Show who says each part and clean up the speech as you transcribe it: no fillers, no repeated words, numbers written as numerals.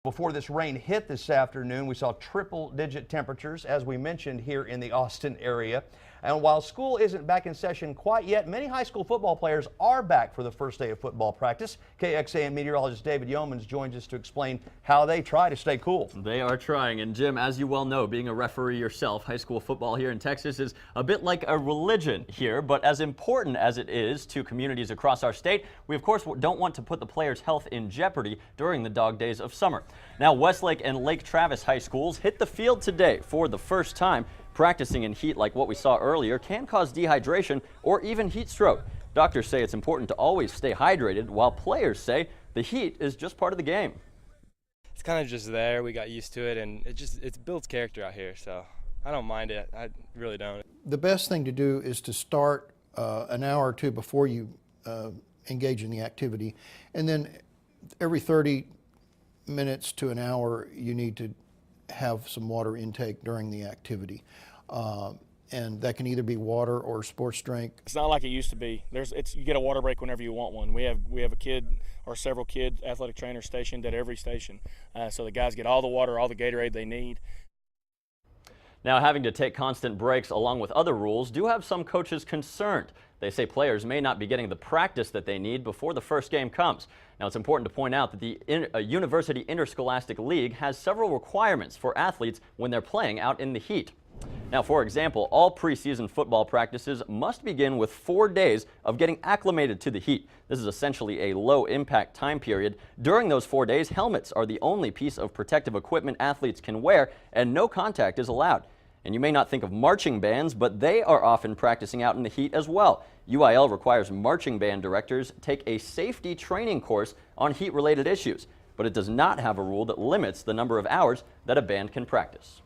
Speaker 1: Before this rain hit this afternoon, we saw triple-digit temperatures, as we mentioned, here in the Austin area. And while school isn't back in session quite yet, many high school football players are back for the first day of football practice. KXAN meteorologist David Yeomans joins us to explain how they try to stay cool.
Speaker 2: They are trying. And Jim, as you well know, being a referee yourself, high school football here in Texas is a bit like a religion here. But as important as it is to communities across our state, we of course don't want to put the players' health in jeopardy during the dog days of summer. Now, Westlake and Lake Travis high schools hit the field today for the first time. Practicing in heat like what we saw earlier can cause dehydration or even heat stroke. Doctors say it's important to always stay hydrated, while players say the heat is just part of the game.
Speaker 3: It's kind of just there. We got used to it, and it builds character out here, so I don't mind it. I really don't.
Speaker 4: The best thing to do is to start an hour or two before you engage in the activity, and then every 30 minutes to an hour you need to have some water intake during the activity. And that can either be water or sports drink.
Speaker 5: It's not like it used to be. You get a water break whenever you want one. We have a kid or several kids, athletic trainers stationed at every station. So the guys get all the water, all the Gatorade they need.
Speaker 2: Now, having to take constant breaks along with other rules do have some coaches concerned. They say players may not be getting the practice that they need before the first game comes. Now, it's important to point out that the University Interscholastic League has several requirements for athletes when they're playing out in the heat. Now, for example, all preseason football practices must begin with 4 days of getting acclimated to the heat. This is essentially a low-impact time period. During those 4 days, helmets are the only piece of protective equipment athletes can wear, and no contact is allowed. And you may not think of marching bands, but they are often practicing out in the heat as well. UIL requires marching band directors take a safety training course on heat-related issues, but it does not have a rule that limits the number of hours that a band can practice.